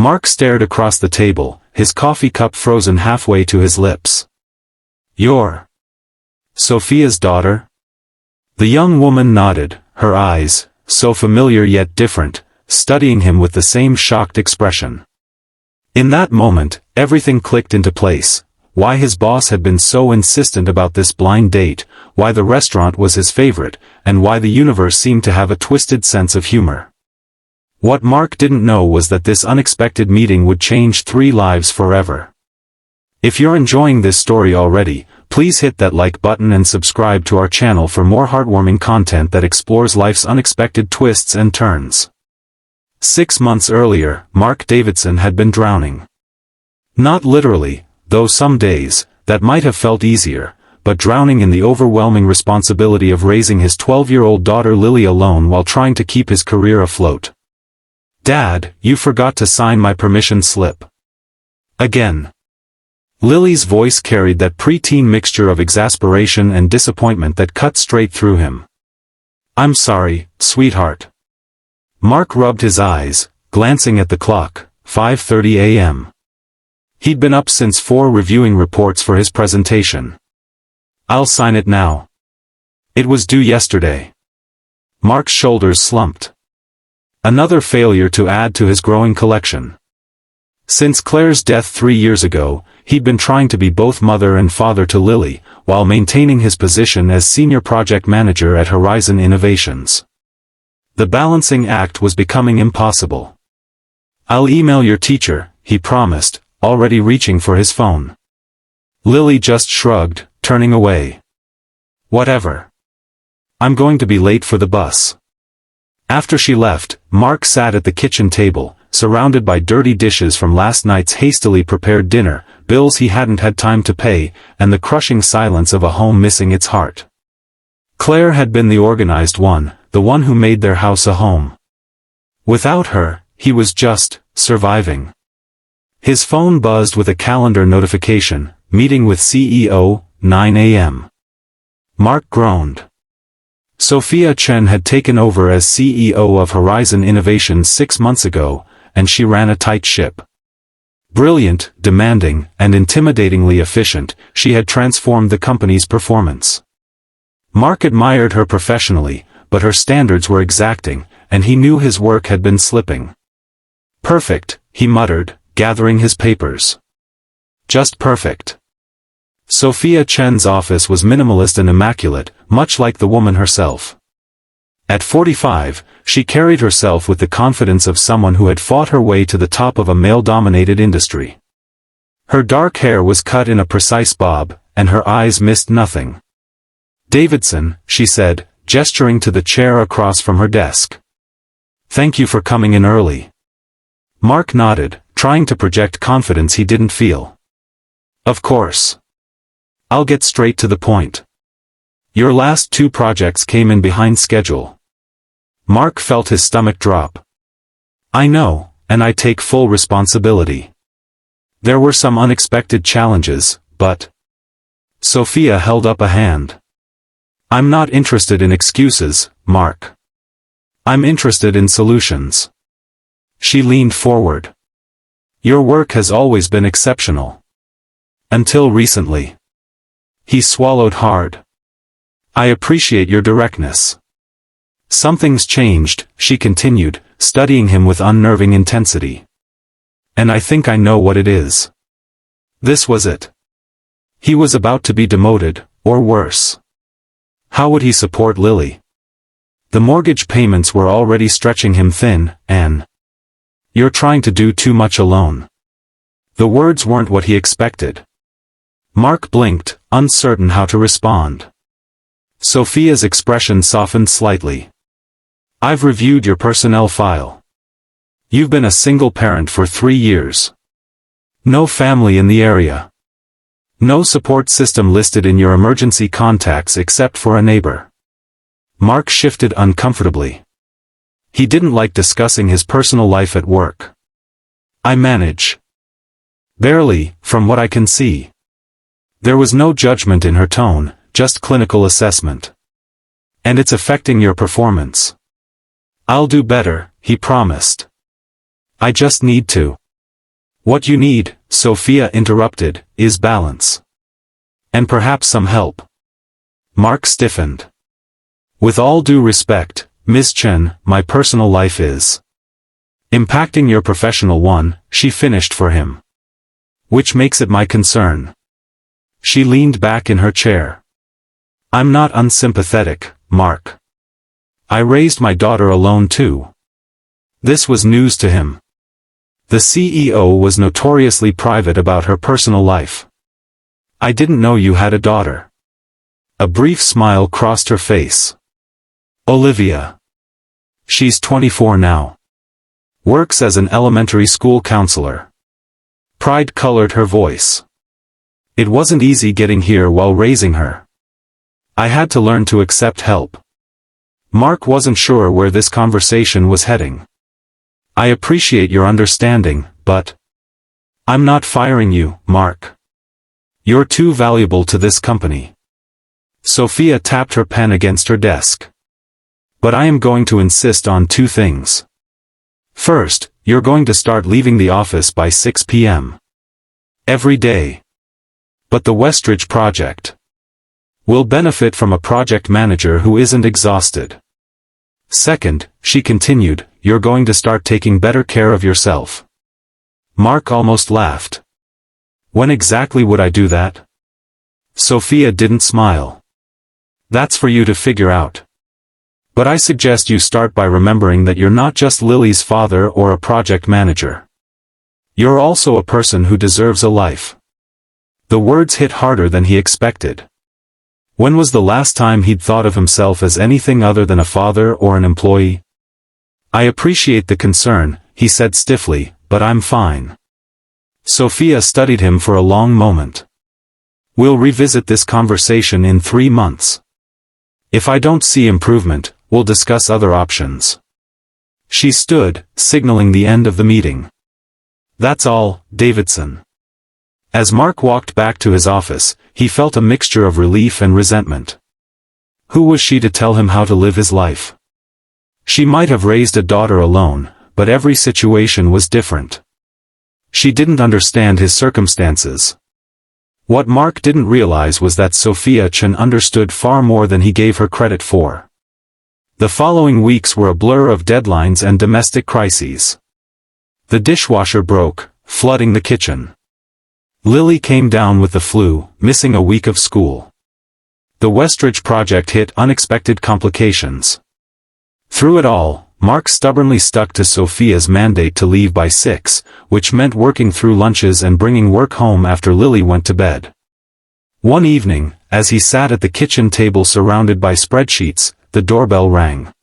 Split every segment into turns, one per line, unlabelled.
Mark stared across the table, his coffee cup frozen halfway to his lips. "You're Sophia's daughter?" The young woman nodded, her eyes, so familiar yet different, studying him with the same shocked expression. In that moment, everything clicked into place: why his boss had been so insistent about this blind date, why the restaurant was his favorite, and why the universe seemed to have a twisted sense of humor. What Mark didn't know was that this unexpected meeting would change 3 lives forever. If you're enjoying this story already, please hit that like button and subscribe to our channel for more heartwarming content that explores life's unexpected twists and turns. 6 months earlier, Mark Davidson had been drowning. Not literally, though some days, that might have felt easier, but drowning in the overwhelming responsibility of raising his 12-year-old daughter Lily alone while trying to keep his career afloat. "Dad, you forgot to sign my permission slip." Again. Lily's voice carried that preteen mixture of exasperation and disappointment that cut straight through him. "I'm sorry, sweetheart." Mark rubbed his eyes, glancing at the clock, 5:30 a.m. He'd been up since 4 reviewing reports for his presentation. "I'll sign it now." "It was due yesterday." Mark's shoulders slumped. Another failure to add to his growing collection. Since Claire's death 3 years ago, he'd been trying to be both mother and father to Lily, while maintaining his position as senior project manager at Horizon Innovations. The balancing act was becoming impossible. "I'll email your teacher," he promised, already reaching for his phone. Lily just shrugged, turning away. "Whatever. I'm going to be late for the bus." After she left, Mark sat at the kitchen table, surrounded by dirty dishes from last night's hastily prepared dinner, bills he hadn't had time to pay, and the crushing silence of a home missing its heart. Claire had been the organized one, the one who made their house a home. Without her, he was just surviving. His phone buzzed with a calendar notification: meeting with CEO, 9 a.m. Mark groaned. Sophia Chen had taken over as CEO of Horizon Innovations 6 months ago, and she ran a tight ship. Brilliant, demanding, and intimidatingly efficient, she had transformed the company's performance. Mark admired her professionally, but her standards were exacting, and he knew his work had been slipping. "Perfect," he muttered, gathering his papers. "Just perfect." Sophia Chen's office was minimalist and immaculate, much like the woman herself. At 45, she carried herself with the confidence of someone who had fought her way to the top of a male-dominated industry. Her dark hair was cut in a precise bob, and her eyes missed nothing. "Davidson," she said, gesturing to the chair across from her desk. "Thank you for coming in early." Mark nodded, trying to project confidence he didn't feel. "Of course. I'll get straight to the point. Your last 2 projects came in behind schedule." Mark felt his stomach drop. "I know, and I take full responsibility. There were some unexpected challenges, but..." Sophia held up a hand. "I'm not interested in excuses, Mark. I'm interested in solutions." She leaned forward. "Your work has always been exceptional. Until recently." He swallowed hard. "I appreciate your directness." "Something's changed," she continued, studying him with unnerving intensity. "And I think I know what it is." This was it. He was about to be demoted, or worse. How would he support Lily? The mortgage payments were already stretching him thin, and... "You're trying to do too much alone." The words weren't what he expected. Mark blinked, uncertain how to respond. Sophia's expression softened slightly. "I've reviewed your personnel file. You've been a single parent for 3 years. No family in the area. No support system listed in your emergency contacts except for a neighbor." Mark shifted uncomfortably. He didn't like discussing his personal life at work. "I manage." "Barely, from what I can see." There was no judgment in her tone, just clinical assessment. "And it's affecting your performance." "I'll do better," he promised. "I just need to." What you need, Sophia interrupted, is balance. And perhaps some help. Mark stiffened. With all due respect, Ms. Chen, my personal life is impacting your professional one, she finished for him. Which makes it my concern. She leaned back in her chair. I'm not unsympathetic, Mark. I raised my daughter alone too. This was news to him. The CEO was notoriously private about her personal life. I didn't know you had a daughter. A brief smile crossed her face. Olivia. She's 24 now. Works as an elementary school counselor. Pride colored her voice. It wasn't easy getting here while raising her. I had to learn to accept help. Mark wasn't sure where this conversation was heading. I appreciate your understanding, but I'm not firing you, Mark. You're too valuable to this company. Sophia tapped her pen against her desk. But I am going to insist on two things. First, you're going to start leaving the office by 6 p.m. every day. But the Westridge project will benefit from a project manager who isn't exhausted. Second, she continued, you're going to start taking better care of yourself. Mark almost laughed. When exactly would I do that? Sophia didn't smile. That's for you to figure out. But I suggest you start by remembering that you're not just Lily's father or a project manager. You're also a person who deserves a life. The words hit harder than he expected. When was the last time he'd thought of himself as anything other than a father or an employee? I appreciate the concern, he said stiffly, but I'm fine. Sophia studied him for a long moment. We'll revisit this conversation in 3 months. If I don't see improvement, we'll discuss other options. She stood, signaling the end of the meeting. That's all, Davidson. As Mark walked back to his office, he felt a mixture of relief and resentment. Who was she to tell him how to live his life? She might have raised a daughter alone, but every situation was different. She didn't understand his circumstances. What Mark didn't realize was that Sophia Chen understood far more than he gave her credit for. The following weeks were a blur of deadlines and domestic crises. The dishwasher broke, flooding the kitchen. Lily came down with the flu, missing a week of school. The Westridge project hit unexpected complications. Through it all, Mark stubbornly stuck to Sophia's mandate to leave by 6, which meant working through lunches and bringing work home after Lily went to bed. One evening, as he sat at the kitchen table surrounded by spreadsheets, the doorbell rang.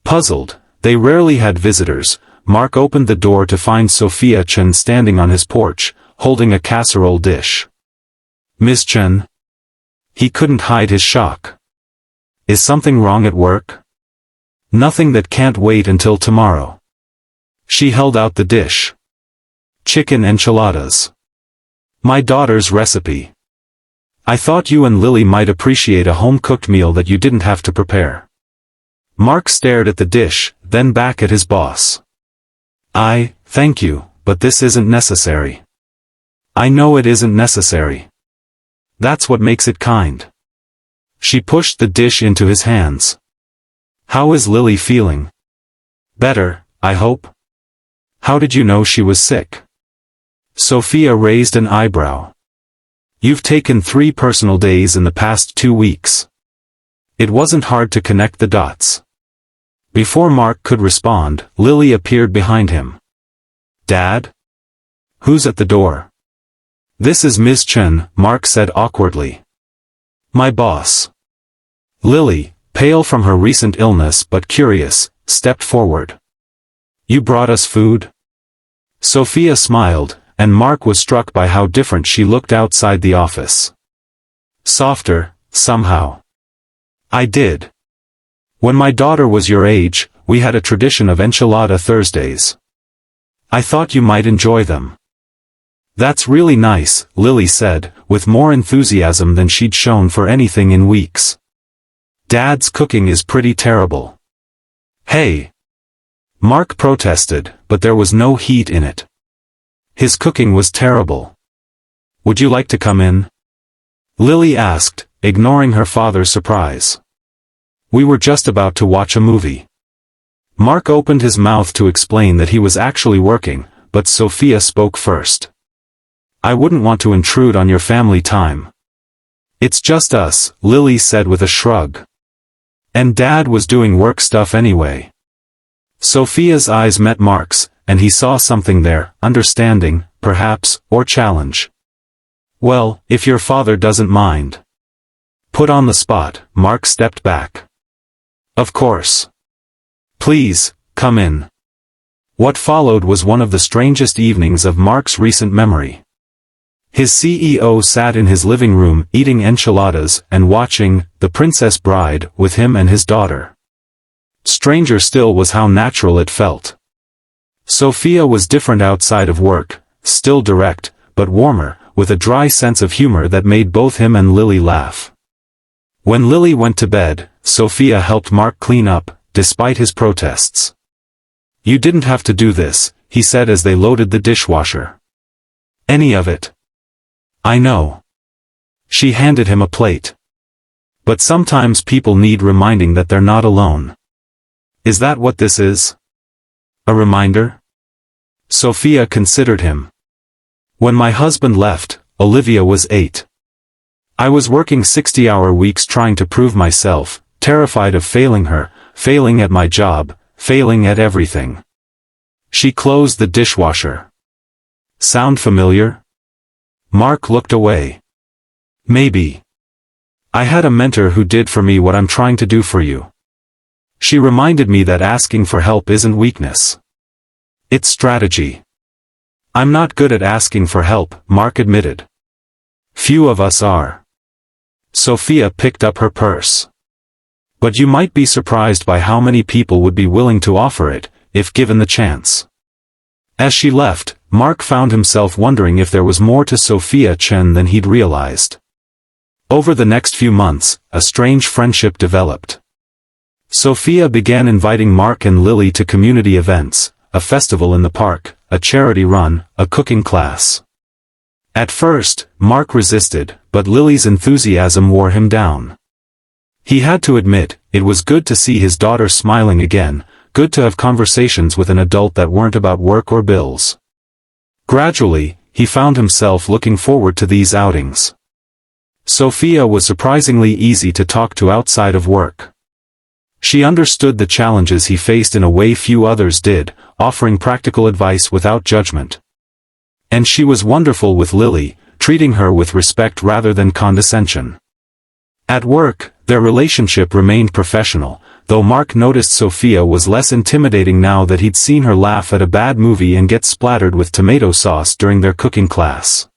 Puzzled, they rarely had visitors, Mark opened the door to find Sophia Chen standing on his porch, holding a casserole dish. Miss Chen? He couldn't hide his shock. Is something wrong at work? Nothing that can't wait until tomorrow. She held out the dish. Chicken enchiladas. My daughter's recipe. I thought you and Lily might appreciate a home-cooked meal that you didn't have to prepare. Mark stared at the dish, then back at his boss. Thank you, but this isn't necessary. I know it isn't necessary. That's what makes it kind. She pushed the dish into his hands. How is Lily feeling? Better, I hope. How did you know she was sick? Sophia raised an eyebrow. You've taken 3 personal days in the past 2 weeks. It wasn't hard to connect the dots. Before Mark could respond, Lily appeared behind him. Dad? Who's at the door? This is Ms. Chen, Mark said awkwardly. My boss. Lily, pale from her recent illness but curious, stepped forward. You brought us food? Sophia smiled, and Mark was struck by how different she looked outside the office. Softer, somehow. I did. When my daughter was your age, we had a tradition of enchilada Thursdays. I thought you might enjoy them. That's really nice, Lily said, with more enthusiasm than she'd shown for anything in weeks. Dad's cooking is pretty terrible. Hey! Mark protested, but there was no heat in it. His cooking was terrible. Would you like to come in? Lily asked, ignoring her father's surprise. We were just about to watch a movie. Mark opened his mouth to explain that he was actually working, but Sophia spoke first. I wouldn't want to intrude on your family time. It's just us, Lily said with a shrug. And Dad was doing work stuff anyway. Sophia's eyes met Mark's, and he saw something there, understanding, perhaps, or challenge. Well, if your father doesn't mind. Put on the spot, Mark stepped back. Of course. Please, come in. What followed was one of the strangest evenings of Mark's recent memory. His CEO sat in his living room eating enchiladas and watching The Princess Bride with him and his daughter. Stranger still was how natural it felt. Sophia was different outside of work, still direct, but warmer, with a dry sense of humor that made both him and Lily laugh. When Lily went to bed, Sophia helped Mark clean up, despite his protests. You didn't have to do this, he said as they loaded the dishwasher. Any of it. I know. She handed him a plate. But sometimes people need reminding that they're not alone. Is that what this is? A reminder? Sophia considered him. When my husband left, Olivia was 8. I was working 60-hour weeks trying to prove myself, terrified of failing her, failing at my job, failing at everything. She closed the dishwasher. Sound familiar? Mark looked away. Maybe. I had a mentor who did for me what I'm trying to do for you. She reminded me that asking for help isn't weakness. It's strategy. I'm not good at asking for help, Mark admitted. Few of us are. Sophia picked up her purse. But you might be surprised by how many people would be willing to offer it, if given the chance. As she left, Mark found himself wondering if there was more to Sophia Chen than he'd realized. Over the next few months, a strange friendship developed. Sophia began inviting Mark and Lily to community events, a festival in the park, a charity run, a cooking class. At first, Mark resisted, but Lily's enthusiasm wore him down. He had to admit, it was good to see his daughter smiling again, good to have conversations with an adult that weren't about work or bills. Gradually, he found himself looking forward to these outings. Sophia was surprisingly easy to talk to outside of work. She understood the challenges he faced in a way few others did, offering practical advice without judgment. And she was wonderful with Lily, treating her with respect rather than condescension. At work, their relationship remained professional, though Mark noticed Sophia was less intimidating now that he'd seen her laugh at a bad movie and get splattered with tomato sauce during their cooking class.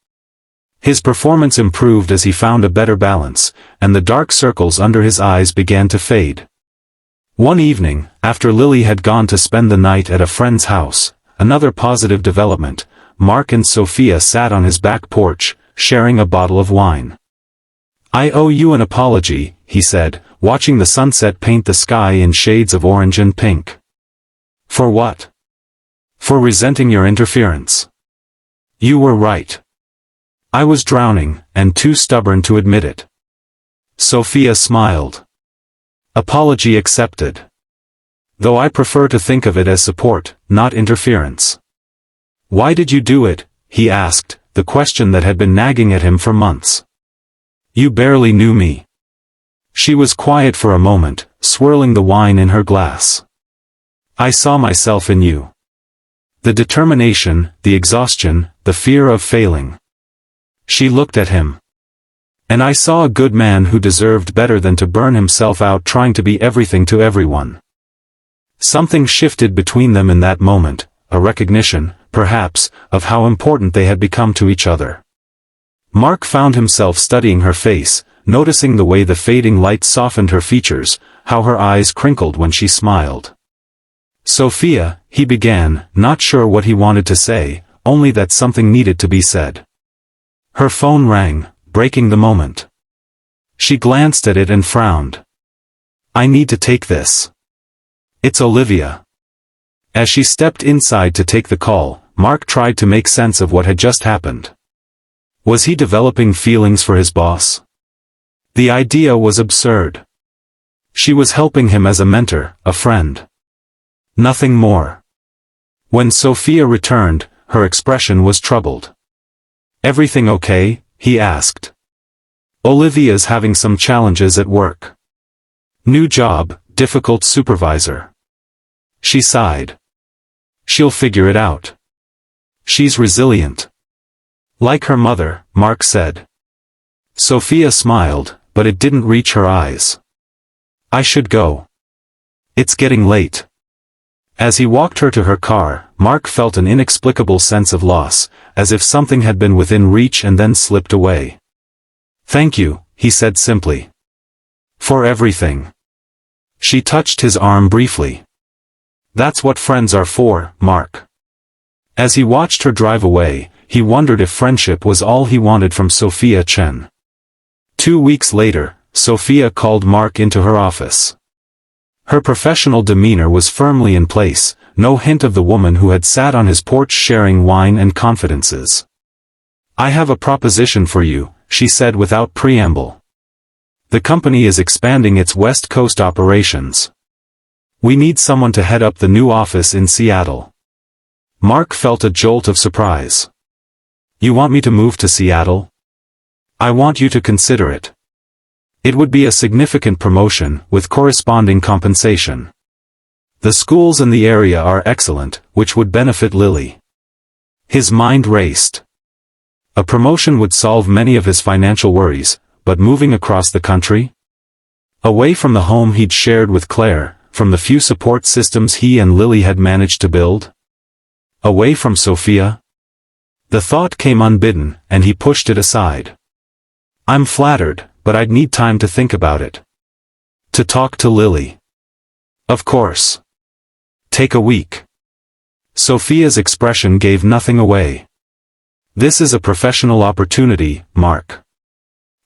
His performance improved as he found a better balance, and the dark circles under his eyes began to fade. One evening, after Lily had gone to spend the night at a friend's house, another positive development, Mark and Sophia sat on his back porch, sharing a bottle of wine. I owe you an apology, he said, watching the sunset paint the sky in shades of orange and pink. For what? For resenting your interference. You were right. I was drowning, and too stubborn to admit it. Sophia smiled. Apology accepted. Though I prefer to think of it as support, not interference. Why did you do it? He asked, the question that had been nagging at him for months. You barely knew me. She was quiet for a moment, swirling the wine in her glass. I saw myself in you. The determination, the exhaustion, the fear of failing. She looked at him. And I saw a good man who deserved better than to burn himself out trying to be everything to everyone. Something shifted between them in that moment, a recognition, perhaps, of how important they had become to each other. Mark found himself studying her face, noticing the way the fading light softened her features, how her eyes crinkled when she smiled. Sophia, he began, not sure what he wanted to say, only that something needed to be said. Her phone rang, breaking the moment. She glanced at it and frowned. I need to take this. It's Olivia. As she stepped inside to take the call, Mark tried to make sense of what had just happened. Was he developing feelings for his boss? The idea was absurd. She was helping him as a mentor, a friend. Nothing more. When Sophia returned, her expression was troubled. "Everything okay?" he asked. "Olivia's having some challenges at work. New job, difficult supervisor." She sighed. "She'll figure it out. She's resilient. Like her mother," Mark said. Sophia smiled, but it didn't reach her eyes. "I should go. It's getting late." As he walked her to her car, Mark felt an inexplicable sense of loss, as if something had been within reach and then slipped away. "Thank you," he said simply. "For everything." She touched his arm briefly. "That's what friends are for, Mark." As he watched her drive away, he wondered if friendship was all he wanted from Sophia Chen. 2 weeks later, Sophia called Mark into her office. Her professional demeanor was firmly in place, no hint of the woman who had sat on his porch sharing wine and confidences. "I have a proposition for you," she said without preamble. "The company is expanding its West Coast operations. We need someone to head up the new office in Seattle." Mark felt a jolt of surprise. "You want me to move to Seattle?" "I want you to consider it. It would be a significant promotion, with corresponding compensation. The schools in the area are excellent, which would benefit Lily." His mind raced. A promotion would solve many of his financial worries, but moving across the country? Away from the home he'd shared with Claire, from the few support systems he and Lily had managed to build? Away from Sophia? The thought came unbidden, and he pushed it aside. "I'm flattered, but I'd need time to think about it. To talk to Lily." "Of course. Take a week." Sophia's expression gave nothing away. "This is a professional opportunity, Mark.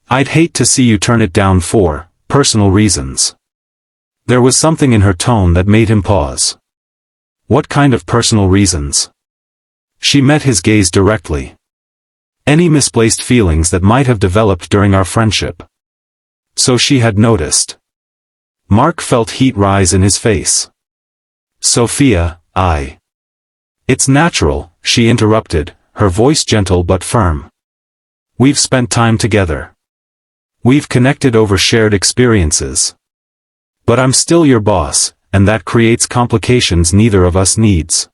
I'd hate to see you turn it down for personal reasons." There was something in her tone that made him pause. "What kind of personal reasons?" She met his gaze directly. "Any misplaced feelings that might have developed during our friendship." So she had noticed. Mark felt heat rise in his face. "Sophia, It's natural," she interrupted, her voice gentle but firm. "We've spent time together. We've connected over shared experiences. But I'm still your boss, and that creates complications neither of us needs."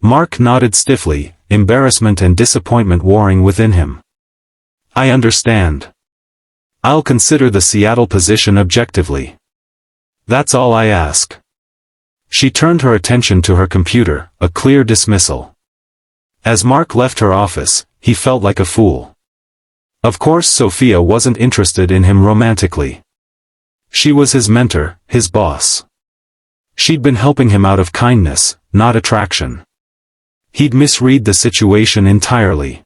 Mark nodded stiffly, embarrassment and disappointment warring within him. "I understand. I'll consider the Seattle position objectively. That's all I ask." She turned her attention to her computer, a clear dismissal. As Mark left her office, he felt like a fool. Of course Sophia wasn't interested in him romantically. She was his mentor, his boss. She'd been helping him out of kindness, not attraction. He'd misread the situation entirely.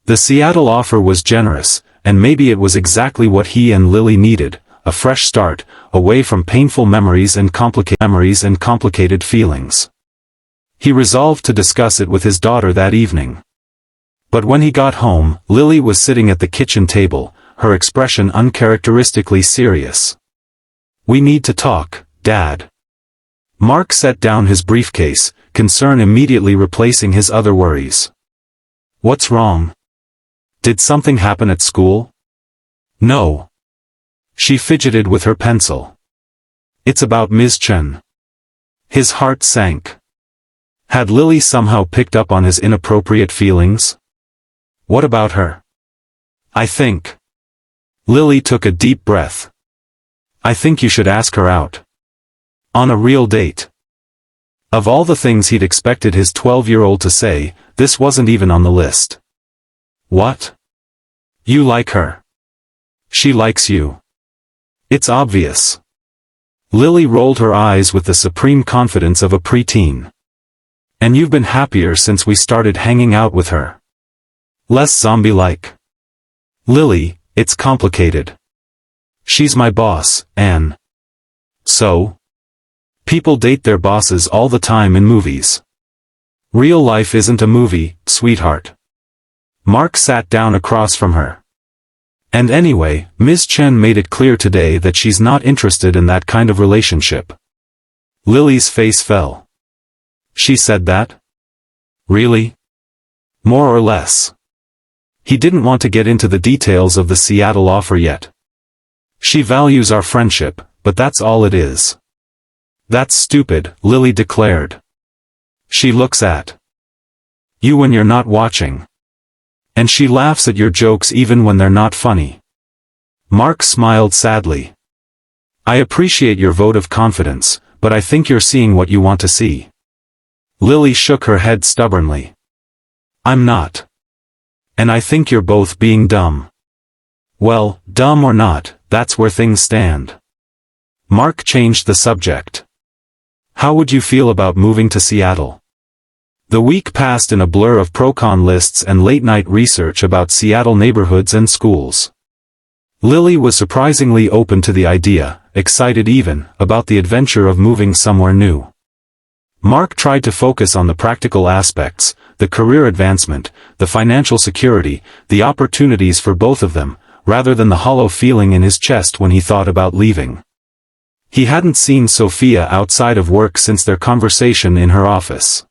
The Seattle offer was generous, and maybe it was exactly what he and Lily needed, a fresh start, away from painful memories and complicated feelings. He resolved to discuss it with his daughter that evening. But when he got home, Lily was sitting at the kitchen table, her expression uncharacteristically serious. "We need to talk, Dad." Mark set down his briefcase, concern immediately replacing his other worries. "What's wrong? Did something happen at school?" "No." She fidgeted with her pencil. "It's about Ms. Chen." His heart sank. Had Lily somehow picked up on his inappropriate feelings? "What about her?" "I think." Lily took a deep breath. "I think you should ask her out. On a real date." Of all the things he'd expected his 12-year-old to say, this wasn't even on the list. "What? You like her? She likes you. It's obvious." Lily rolled her eyes with the supreme confidence of a preteen. "And you've been happier since we started hanging out with her. Less zombie-like." "Lily, it's complicated. She's my boss, Anne." "So? People date their bosses all the time in movies. Real life isn't a movie, sweetheart. Mark sat down across from her. And anyway, Ms. Chen made it clear today that she's not interested in that kind of relationship. Lily's face fell. She said that? Really? More or less. He didn't want to get into the details of the Seattle offer yet. She values our friendship, but that's all it is. That's stupid, Lily declared. She looks at you when you're not watching. And she laughs at your jokes even when they're not funny. Mark smiled sadly. I appreciate your vote of confidence, but I think you're seeing what you want to see. Lily shook her head stubbornly. I'm not. And I think you're both being dumb. Well, dumb or not, that's where things stand. Mark changed the subject. How would you feel about moving to Seattle? The week passed in a blur of pro-con lists and late-night research about Seattle neighborhoods and schools. Lily was surprisingly open to the idea, excited even, about the adventure of moving somewhere new. Mark tried to focus on the practical aspects, the career advancement, the financial security, the opportunities for both of them, rather than the hollow feeling in his chest when he thought about leaving. He hadn't seen Sophia outside of work since their conversation in her office.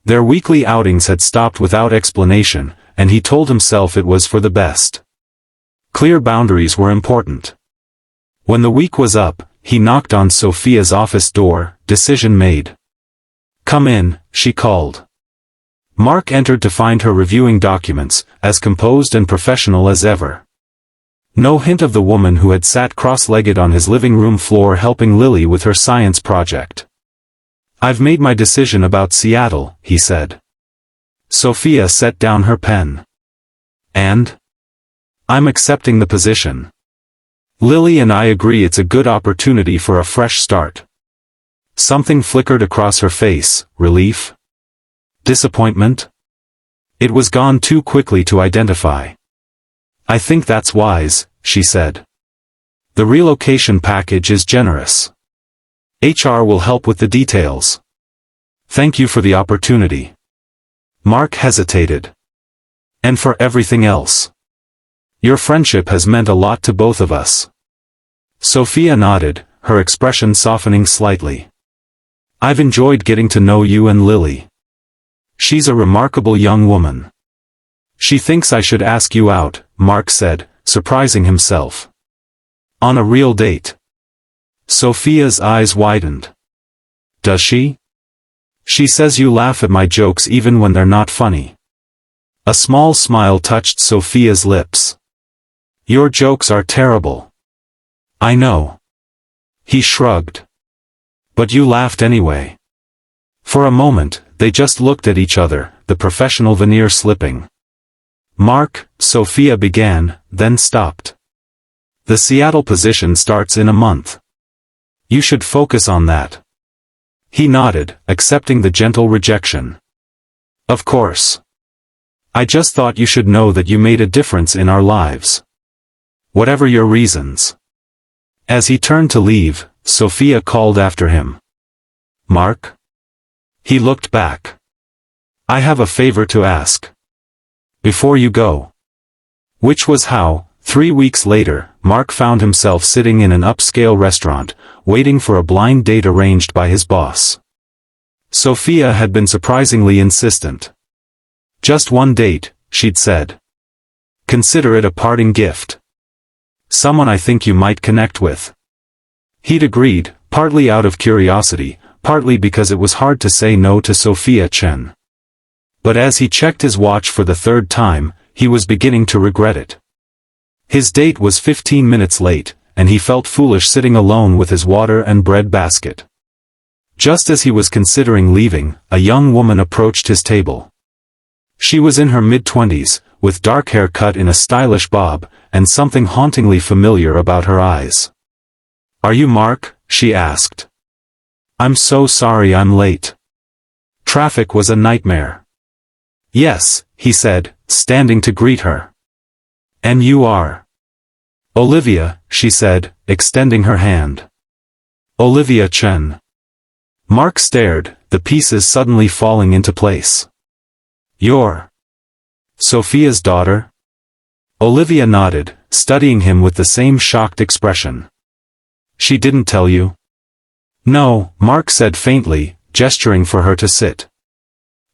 Their weekly outings had stopped without explanation, and he told himself it was for the best. Clear boundaries were important. When the week was up, he knocked on Sophia's office door, decision made. Come in, she called. Mark entered to find her reviewing documents, as composed and professional as ever. No hint of the woman who had sat cross-legged on his living room floor helping Lily with her science project. I've made my decision about Seattle, he said. Sophia set down her pen. And? I'm accepting the position. Lily and I agree it's a good opportunity for a fresh start. Something flickered across her face, relief? Disappointment? It was gone too quickly to identify. I think that's wise, she said. The relocation package is generous. HR will help with the details. Thank you for the opportunity. Mark hesitated. And for everything else. Your friendship has meant a lot to both of us. Sophia nodded, her expression softening slightly. I've enjoyed getting to know you and Lily. She's a remarkable young woman. She thinks I should ask you out, Mark said, surprising himself. On a real date. Sophia's eyes widened. Does she? She says you laugh at my jokes even when they're not funny. A small smile touched Sophia's lips. Your jokes are terrible. I know. He shrugged. But you laughed anyway. For a moment, they just looked at each other, the professional veneer slipping. Mark, Sophia began, then stopped. The Seattle position starts in a month. You should focus on that. He nodded, accepting the gentle rejection. Of course. I just thought you should know that you made a difference in our lives. Whatever your reasons. As he turned to leave, Sophia called after him. Mark? He looked back. I have a favor to ask. Before you go. Which was how, 3 weeks later, Mark found himself sitting in an upscale restaurant, waiting for a blind date arranged by his boss. Sophia had been surprisingly insistent. Just one date, she'd said. Consider it a parting gift. Someone I think you might connect with. He'd agreed, partly out of curiosity, partly because it was hard to say no to Sophia Chen. But as he checked his watch for the third time, he was beginning to regret it. His date was 15 minutes late, and he felt foolish sitting alone with his water and bread basket. Just as he was considering leaving, a young woman approached his table. She was in her mid-20s, with dark hair cut in a stylish bob, and something hauntingly familiar about her eyes. Are you Mark? She asked. I'm so sorry I'm late. Traffic was a nightmare. Yes, he said, standing to greet her. And you are? Olivia, she said, extending her hand. Olivia Chen. Mark stared, the pieces suddenly falling into place. You're Sophia's daughter? Olivia nodded, studying him with the same shocked expression. She didn't tell you? No, Mark said faintly, gesturing for her to sit.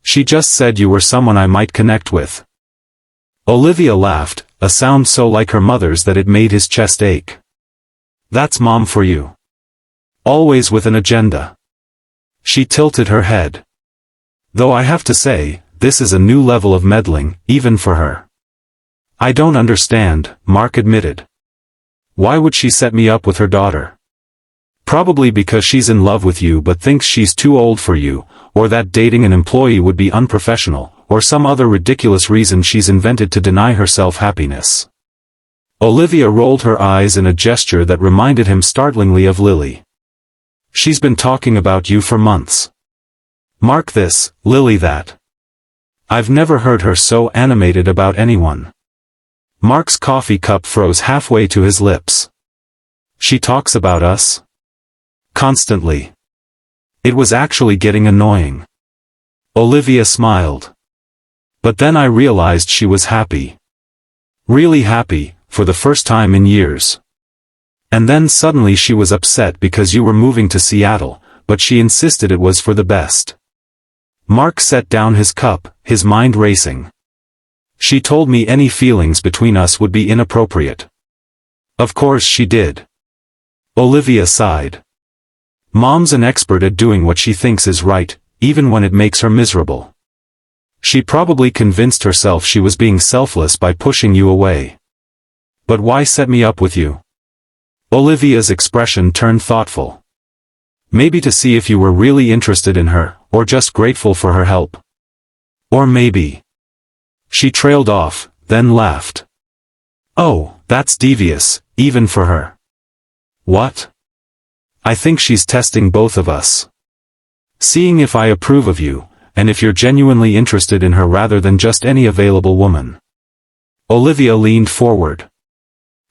She just said you were someone I might connect with. Olivia laughed, a sound so like her mother's that it made his chest ache. That's Mom for you. Always with an agenda. She tilted her head. Though I have to say, this is a new level of meddling, even for her. I don't understand, Mark admitted. Why would she set me up with her daughter? Probably because she's in love with you but thinks she's too old for you, or that dating an employee would be unprofessional, or some other ridiculous reason she's invented to deny herself happiness. Olivia rolled her eyes in a gesture that reminded him startlingly of Lily. She's been talking about you for months. Mark this, Lily that. I've never heard her so animated about anyone. Mark's coffee cup froze halfway to his lips. She talks about us? Constantly. It was actually getting annoying. Olivia smiled. But then I realized she was happy. Really happy, for the first time in years. And then suddenly she was upset because you were moving to Seattle, but she insisted it was for the best. Mark set down his cup, his mind racing. She told me any feelings between us would be inappropriate. Of course she did. Olivia sighed. Mom's an expert at doing what she thinks is right, even when it makes her miserable. She probably convinced herself she was being selfless by pushing you away. But why set me up with you? Olivia's expression turned thoughtful. Maybe to see if you were really interested in her, or just grateful for her help. Or maybe. She trailed off, then laughed. Oh, that's devious, even for her. What? I think she's testing both of us. Seeing if I approve of you, and if you're genuinely interested in her rather than just any available woman. Olivia leaned forward.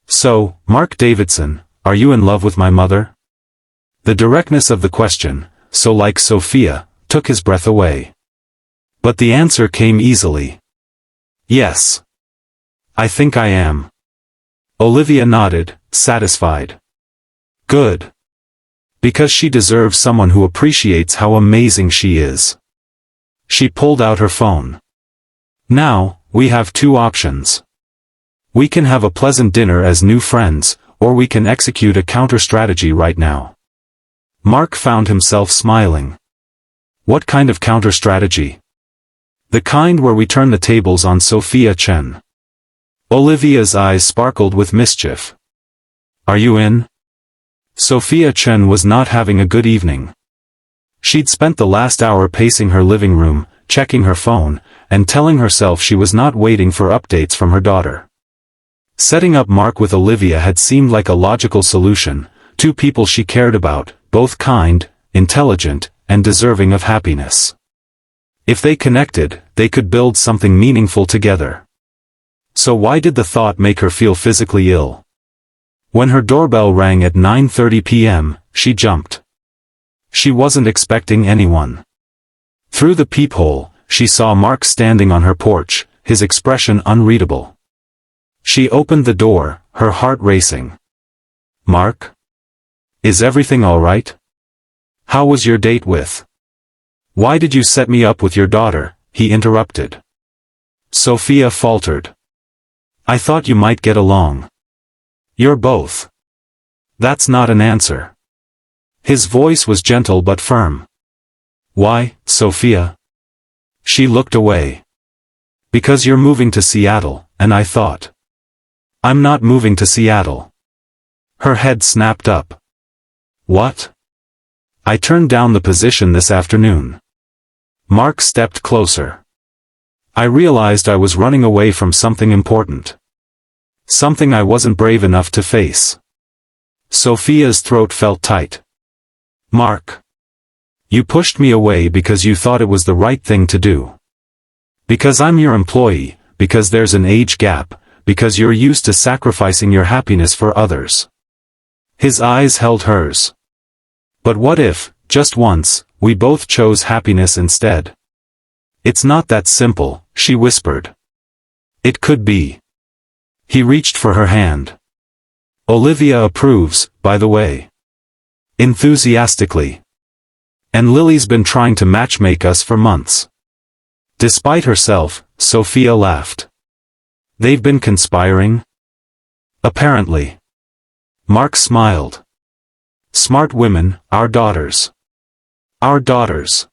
So, Mark Davidson, are you in love with my mother? The directness of the question, so like Sophia, took his breath away. But the answer came easily. Yes. I think I am. Olivia nodded, satisfied. Good. Because she deserves someone who appreciates how amazing she is. She pulled out her phone. Now, we have two options. We can have a pleasant dinner as new friends, or we can execute a counter-strategy right now. Mark found himself smiling. What kind of counter-strategy? The kind where we turn the tables on Sophia Chen. Olivia's eyes sparkled with mischief. Are you in? Sophia Chen was not having a good evening. She'd spent the last hour pacing her living room, checking her phone, and telling herself she was not waiting for updates from her daughter. Setting up Mark with Olivia had seemed like a logical solution, two people she cared about, both kind, intelligent, and deserving of happiness. If they connected, they could build something meaningful together. So why did the thought make her feel physically ill? When her doorbell rang at 9:30 p.m., she jumped. She wasn't expecting anyone. Through the peephole, she saw Mark standing on her porch, his expression unreadable. She opened the door, her heart racing. Mark? Is everything all right? How was your date with? Why did you set me up with your daughter? He interrupted. Sophia faltered. I thought you might get along. You're both. That's not an answer. His voice was gentle but firm. Why, Sophia? She looked away. Because you're moving to Seattle, and I thought. I'm not moving to Seattle. Her head snapped up. What? I turned down the position this afternoon. Mark stepped closer. I realized I was running away from something important. Something I wasn't brave enough to face. Sophia's throat felt tight. Mark. You pushed me away because you thought it was the right thing to do. Because I'm your employee, because there's an age gap, because you're used to sacrificing your happiness for others. His eyes held hers. But what if, just once, we both chose happiness instead. It's not that simple, she whispered. It could be. He reached for her hand. Olivia approves, by the way. Enthusiastically. And Lily's been trying to matchmake us for months. Despite herself, Sophia laughed. They've been conspiring? Apparently. Mark smiled. Smart women, our daughters. Our daughters.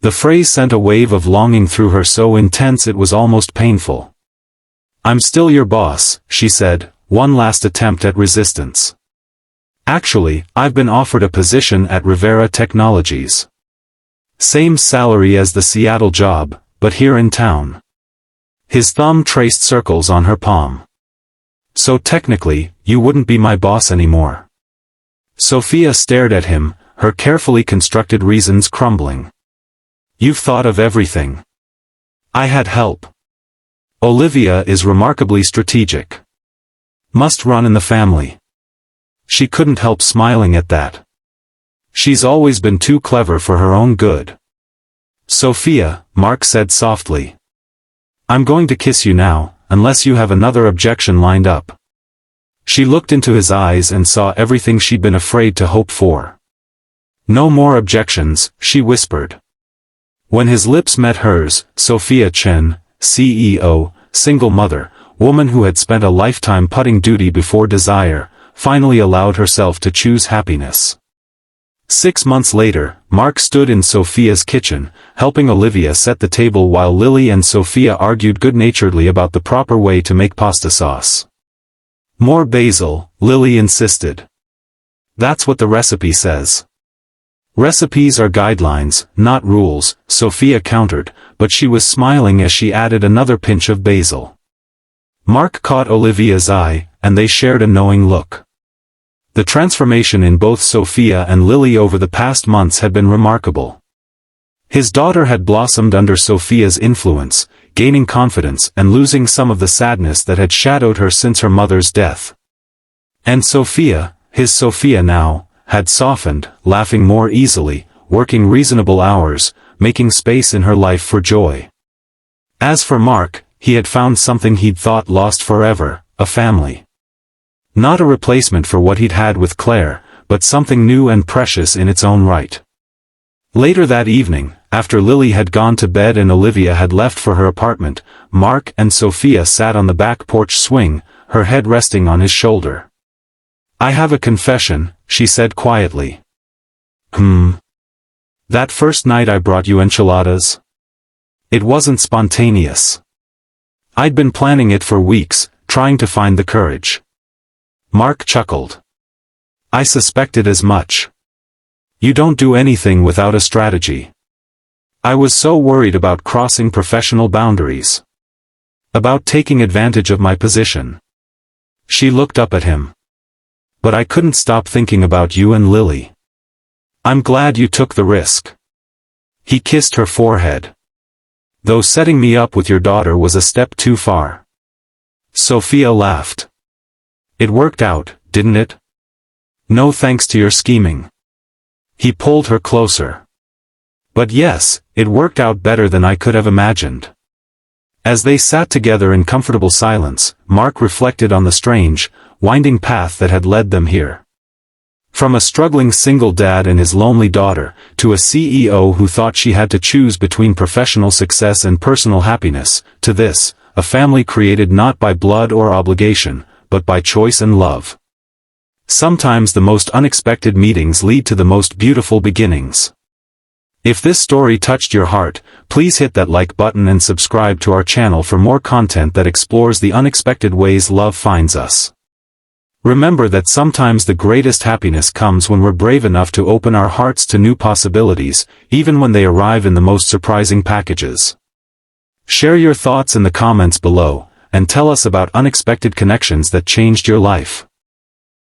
The phrase sent a wave of longing through her so intense it was almost painful. I'm still your boss, she said, one last attempt at resistance. Actually, I've been offered a position at Rivera Technologies. Same salary as the Seattle job, but here in town. His thumb traced circles on her palm. So technically, you wouldn't be my boss anymore. Sophia stared at him, her carefully constructed reasons crumbling. You've thought of everything. I had help. Olivia is remarkably strategic. Must run in the family. She couldn't help smiling at that. She's always been too clever for her own good. Sophia, Mark said softly. I'm going to kiss you now, unless you have another objection lined up. She looked into his eyes and saw everything she'd been afraid to hope for. No more objections, she whispered. When his lips met hers, Sophia Chen, CEO, single mother, woman who had spent a lifetime putting duty before desire, finally allowed herself to choose happiness. 6 months later, Mark stood in Sophia's kitchen, helping Olivia set the table while Lily and Sophia argued good-naturedly about the proper way to make pasta sauce. More basil, Lily insisted. That's what the recipe says. Recipes are guidelines, not rules, Sophia countered, but she was smiling as she added another pinch of basil. Mark caught Olivia's eye, and they shared a knowing look. The transformation in both Sophia and Lily over the past months had been remarkable. His daughter had blossomed under Sophia's influence, gaining confidence and losing some of the sadness that had shadowed her since her mother's death. And Sophia, his Sophia now, had softened, laughing more easily, working reasonable hours, making space in her life for joy. As for Mark, he had found something he'd thought lost forever, a family. Not a replacement for what he'd had with Claire, but something new and precious in its own right. Later that evening, after Lily had gone to bed and Olivia had left for her apartment, Mark and Sophia sat on the back porch swing, her head resting on his shoulder. I have a confession, she said quietly. That first night I brought you enchiladas? It wasn't spontaneous. I'd been planning it for weeks, trying to find the courage. Mark chuckled. I suspected as much. You don't do anything without a strategy. I was so worried about crossing professional boundaries. About taking advantage of my position. She looked up at him. But I couldn't stop thinking about you and Lily. I'm glad you took the risk. He kissed her forehead. Though setting me up with your daughter was a step too far. Sophia laughed. It worked out, didn't it? No thanks to your scheming. He pulled her closer. But yes, it worked out better than I could have imagined. As they sat together in comfortable silence, Mark reflected on the strange, winding path that had led them here. From a struggling single dad and his lonely daughter, to a CEO who thought she had to choose between professional success and personal happiness, to this, a family created not by blood or obligation, but by choice and love. Sometimes the most unexpected meetings lead to the most beautiful beginnings. If this story touched your heart, please hit that like button and subscribe to our channel for more content that explores the unexpected ways love finds us. Remember that sometimes the greatest happiness comes when we're brave enough to open our hearts to new possibilities, even when they arrive in the most surprising packages. Share your thoughts in the comments below, and tell us about unexpected connections that changed your life.